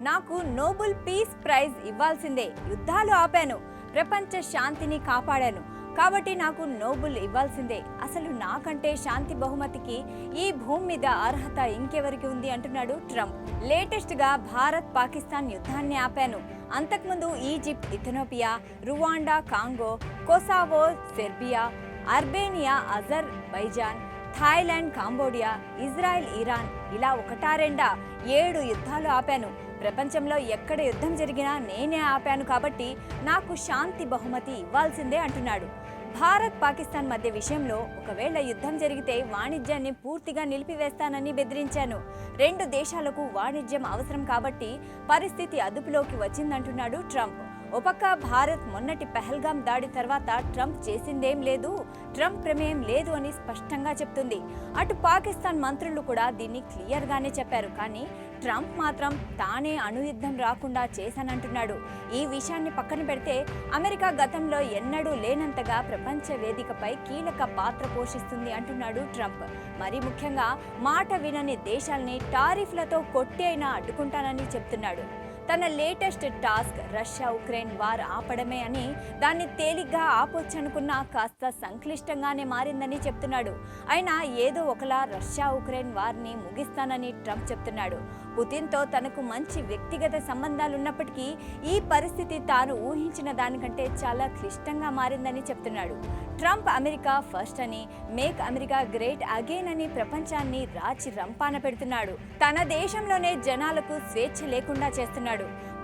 నాకు Nobel peace prize ఇవ్వాల్సిందే. యుద్ధాలు ఆపాను, ప్రపంచ శాంతిని కాపాడాను, కాబట్టి నాకు నోబెల్ ఇవ్వాల్సిందే. అసలు నాకంటే శాంతి బహుమతికి ఈ భూమి మీద అర్హత ఇంకెవరికి ఉంది అంటున్నాడు ట్రంప్. లేటెస్ట్ గా భారత్ పాకిస్తాన్ యుద్ధాన్ని ఆపాను, అంతకుముందు Egypt, Ethiopia, Rwanda, Congo, Kosovo, Serbia, Albania, Azerbaijan, Thailand, Cambodia, Israel, Iran, ఇలా ఒకటా రెండా 7 యుద్ధాలు ఆపాను. ప్రపంచంలో ఎక్కడ యుద్ధం జరిగినా నేనే ఆపాను, కాబట్టి నాకు శాంతి బహుమతి ఇవ్వాల్సిందే అంటున్నాడు. భారత్ పాకిస్తాన్ మధ్య విషయంలో ఒకవేళ యుద్ధం జరిగితే వాణిజ్యాన్ని పూర్తిగా నిలిపివేస్తానని బెదిరించాను. 2 దేశాలకు వాణిజ్యం అవసరం, కాబట్టి పరిస్థితి అదుపులోకి వచ్చిందంటున్నాడు ట్రంప్. ఓ పక్క భారత్ మొన్నటి పహల్గాం దాడి తర్వాత ట్రంప్ చేసిందేం లేదు, ట్రంప్ ప్రమేయం లేదు అని స్పష్టంగా చెప్తుంది. అటు పాకిస్తాన్ మంత్రులు కూడా దీన్ని క్లియర్గానే చెప్పారు. కానీ ట్రంప్ మాత్రం తానే అణుయుద్ధం రాకుండా చేశానంటున్నాడు. ఈ విషయాన్ని పక్కన పెడితే అమెరికా గతంలో ఎన్నడూ లేనంతగా ప్రపంచ వేదికపై కీలక పాత్ర పోషిస్తుంది అంటున్నాడు ట్రంప్. మరి ముఖ్యంగా మాట వినని దేశాల్ని టారిఫ్లతో కొట్టి అయినా అడ్డుకుంటానని చెప్తున్నాడు. తన latest task Russia Ukraine war ఆపడమే అని, దాన్ని తేలిగ్గా ఆపొచ్చనుకున్నా కాస్త సంక్లిష్టంగానే మారిందని చెప్తున్నాడు. అయినా ఏదో ఒకలా రష్యా ఉక్రెయిన్ వార్ని ముగిస్తానని ట్రంప్ చెప్తున్నాడు. పుతిన్తో తనకు మంచి వ్యక్తిగత సంబంధాలున్నప్పటికీ ఈ పరిస్థితి తాను ఊహించిన దానికంటే చాలా క్లిష్టంగా మారిందని చెప్తున్నాడు. ట్రంప్ అమెరికా ఫస్ట్ అని, మేక్ అమెరికా గ్రేట్ అగైన్ అని ప్రపంచాన్ని రాచి రంపాన పెడుతున్నాడు. తన దేశంలోనే జనాలకు స్వేచ్ఛ లేకుండా చేస్తున్నాడు.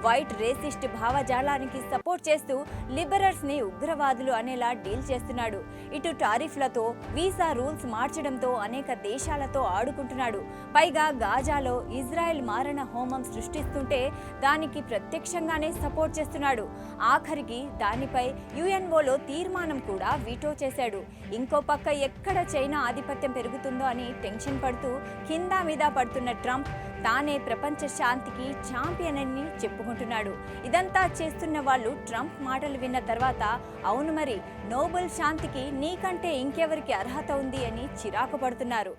వైట్ రేసిస్ట్ భావజాలానికి సపోర్ట్ చేస్తూ లిబరల్స్ ని ఉగ్రవాదులు అనేలా డీల్ చేస్తున్నాడు. ఇటు టారిఫ్లతో, వీసా రూల్స్ మార్చడంతో అనేక దేశాలతో ఆడుకుంటున్నాడు. పైగా గాజాలో ఇజ్రాయెల్ మారణ హోమం సృష్టిస్తుంటే దానికి ప్రత్యక్షంగానే సపోర్ట్ చేస్తున్నాడు. ఆఖరికి దానిపై యుఎన్ఓలో తీర్మానం కూడా వీటో చేశాడు. ఇంకో పక్క ఎక్కడ చైనా ఆధిపత్యం పెరుగుతుందో అని టెన్షన్ పడుతూ కింద మీద పడుతున్న ట్రంప్ తానే ప్రపంచ శాంతికి ఛాంపియన్ అని చెప్పుకుంటున్నాడు. ఇదంతా చేస్తున్న వాళ్ళు ట్రంప్ మాటలు విన్న తర్వాత అవును మరి నోబెల్ శాంతికి నీకంటే ఇంకెవరికి అర్హత ఉంది అని చిరాకు పడుతున్నారు.